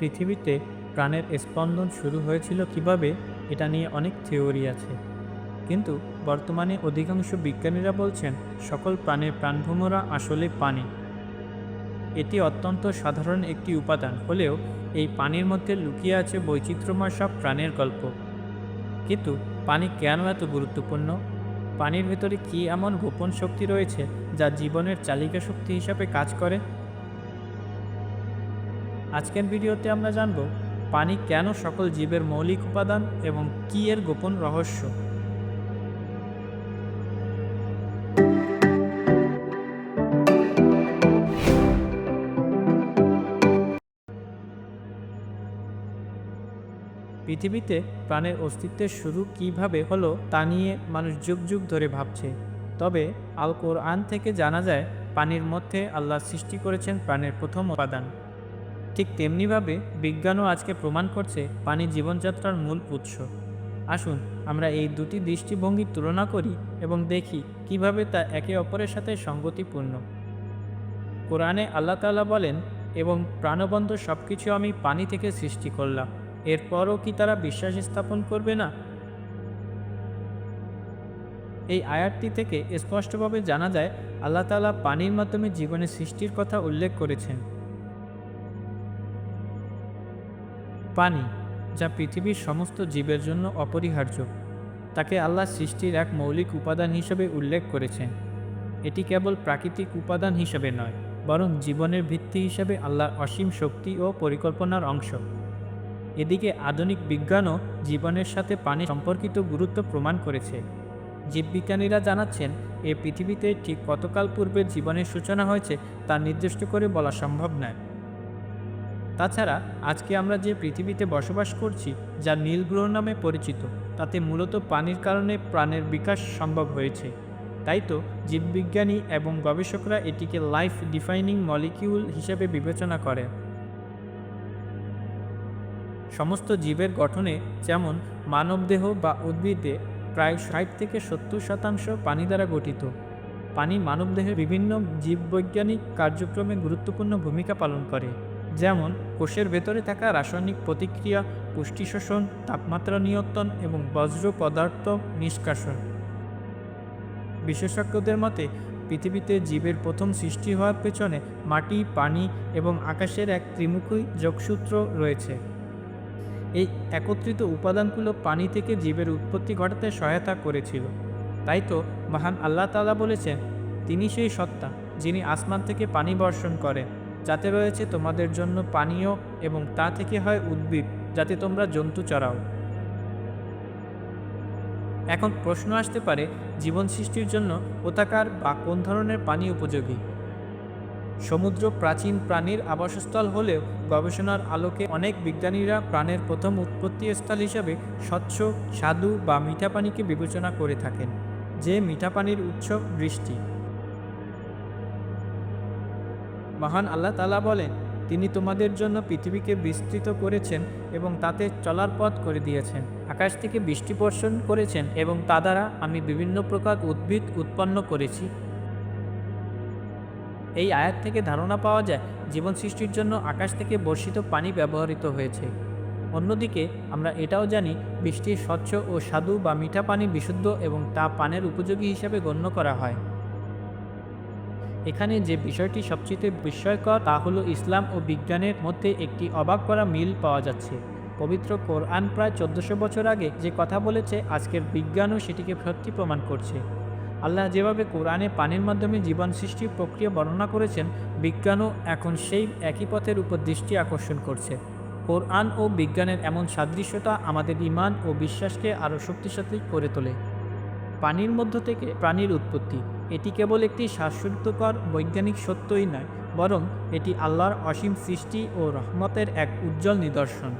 পৃথিবীতে প্রাণের স্পন্দন শুরু হয়েছিল কিভাবে, এটা নিয়ে অনেক থিওরি আছে। কিন্তু বর্তমানে অধিকাংশ বিজ্ঞানীরা বলছেন সকল প্রাণের প্রাণভূমরা আসলে পানি। এটি অত্যন্ত সাধারণ একটি উপাদান হলেও এই পানির মধ্যে লুকিয়ে আছে বৈচিত্র্যময় সব প্রাণের গল্প। কিন্তু পানি কেন এত গুরুত্বপূর্ণ? পানির ভেতরে কি এমন গোপন শক্তি রয়েছে যা জীবনের চালিকা শক্তি হিসাবে কাজ করে? আজকের ভিডিওতে আমরা জানব পানি কেন সকল জীবের মৌলিক উপাদান এবং কি এর গোপন রহস্য। পৃথিবীতে প্রাণের অস্তিত্বের শুরু কিভাবে হলো তা নিয়ে মানুষ যুগ যুগ ধরে ভাবছে। তবে আল কোরআন থেকে জানা যায় পানির মধ্যে আল্লাহ সৃষ্টি করেছেন প্রাণের প্রথম উপাদান। ঠিক তেমনিভাবে বিজ্ঞানও আজকে প্রমাণ করছে পানি জীবনযাত্রার মূল উৎস। আসুন আমরা এই দুটি দৃষ্টিভঙ্গির তুলনা করি এবং দেখি কিভাবে তা একে অপরের সাথে সঙ্গতিপূর্ণ। কোরআনে আল্লাহ তাআলা বলেন, এবং প্রাণবন্ত সব কিছু আমি পানি থেকে সৃষ্টি করলাম, এরপরও কি তারা বিশ্বাস স্থাপন করবে না? এই আয়াতটি থেকে স্পষ্টভাবে জানা যায় আল্লাহ তাআলা পানির মাধ্যমে জীবনের সৃষ্টির কথা উল্লেখ করেছেন। পানি, যা পৃথিবীর সমস্ত জীবের জন্য অপরিহার্য, তাকে আল্লাহ সৃষ্টির এক মৌলিক উপাদান হিসেবে উল্লেখ করেছেন। এটি কেবল প্রাকৃতিক উপাদান হিসেবে নয়, বরং জীবনের ভিত্তি হিসেবে আল্লাহর অসীম শক্তি ও পরিকল্পনার অংশ। এদিকে আধুনিক বিজ্ঞানও জীবনের সাথে পানি সম্পর্কিত গুরুত্ব প্রমাণ করেছে। জীববিজ্ঞানীরা জানাচ্ছেন এই পৃথিবীতে ঠিক কতকাল পূর্বে জীবনের সূচনা হয়েছে তা নির্দিষ্ট করে বলা সম্ভব নয়। তাছাড়া আজকে আমরা যে পৃথিবীতে বসবাস করছি, যা নীল গ্রহ নামে পরিচিত, তাতে মূলত পানির কারণে প্রাণের বিকাশ সম্ভব হয়েছে। তাই তো জীববিজ্ঞানী এবং গবেষকরা এটিকে লাইফ ডিফাইনিং মলিকিউল হিসেবে বিবেচনা করে। সমস্ত জীবের গঠনে, যেমন মানবদেহ বা উদ্ভিদে প্রায় 60 থেকে 70% পানি দ্বারা গঠিত। পানি মানবদেহের বিভিন্ন জীববৈজ্ঞানিক কার্যক্রমে গুরুত্বপূর্ণ ভূমিকা পালন করে, যেমন কোষের ভেতরে থাকা রাসায়নিক প্রতিক্রিয়া, পুষ্টি শোষণ, তাপমাত্রা নিয়ন্ত্রণ এবং বজ্র পদার্থ নিষ্কাশন। বিশেষজ্ঞদের মতে পৃথিবীতে জীবের প্রথম সৃষ্টি হওয়ার পেছনে মাটি, পানি এবং আকাশের এক ত্রিমুখী যোগসূত্র রয়েছে। এই একত্রিত উপাদানগুলো পানি থেকে জীবের উৎপত্তি ঘটাতে সহায়তা করেছিল। তাই তো মহান আল্লাহ তাআলা বলেছেন, তিনি সেই সত্তা যিনি আসমান থেকে পানি বর্ষণ করেন, যাতে রয়েছে তোমাদের জন্য পানীয় এবং তা থেকে হয় উদ্ভিদ, যাতে তোমরা জন্তু চড়াও। এখন প্রশ্ন আসতে পারে, জীবন সৃষ্টির জন্য কোথাকার বা কোন ধরনের পানি উপযোগী? সমুদ্র প্রাচীন প্রাণীর আবাসস্থল হলেও গবেষণার আলোকে অনেক বিজ্ঞানীরা প্রাণের প্রথম উৎপত্তি স্থল হিসাবে স্বচ্ছ, স্বাদু বা মিঠা পানিকে বিবেচনা করে থাকেন, যে মিঠা পানির উৎস বৃষ্টি। মহান আল্লাহ তাআলা বলেন, তিনি তোমাদের জন্য পৃথিবীকে বিস্তৃত করেছেন এবং তাতে চলার পথ করে দিয়েছেন। আকাশ থেকে বৃষ্টি বর্ষণ করেছেন এবং তা দ্বারা আমি বিভিন্ন প্রকার উদ্ভিদ উৎপন্ন করেছি। এই আয়াত থেকে ধারণা পাওয়া যায় জীবন সৃষ্টির জন্য আকাশ থেকে বর্ষিত পানি ব্যবহৃত হয়েছে। অন্যদিকে আমরা এটাও জানি বৃষ্টির স্বচ্ছ ও স্বাদু বা মিঠা পানি বিশুদ্ধ এবং তা পানের উপযোগী হিসাবে গণ্য করা হয়। এখানে যে বিষয়টি সবচেয়ে বিস্ময়কর তা হলো ইসলাম ও বিজ্ঞানের মধ্যে একটি অবাক করা মিল পাওয়া যাচ্ছে। পবিত্র কোরআন প্রায় 1400 বছর আগে যে কথা বলেছে, আজকের বিজ্ঞানও সেটিকে সত্যি প্রমাণ করছে। আল্লাহ যেভাবে কোরআনে পানির মাধ্যমে জীবন সৃষ্টির প্রক্রিয়া বর্ণনা করেছেন, বিজ্ঞানও এখন সেই একই পথের উপর দৃষ্টি আকর্ষণ করছে। কোরআন ও বিজ্ঞানের এমন সাদৃশ্যতা আমাদের ঈমান ও বিশ্বাসকে আরও শক্তিশালী করে তোলে। পানির মধ্য থেকে প্রাণীর উৎপত্তি, এটি কেবল একটি শ্বাসরুদ্ধকর বৈজ্ঞানিক সত্যই নয়, বরং এটি আল্লাহর অসীম সৃষ্টি ও রহমতের এক উজ্জ্বল নিদর্শন।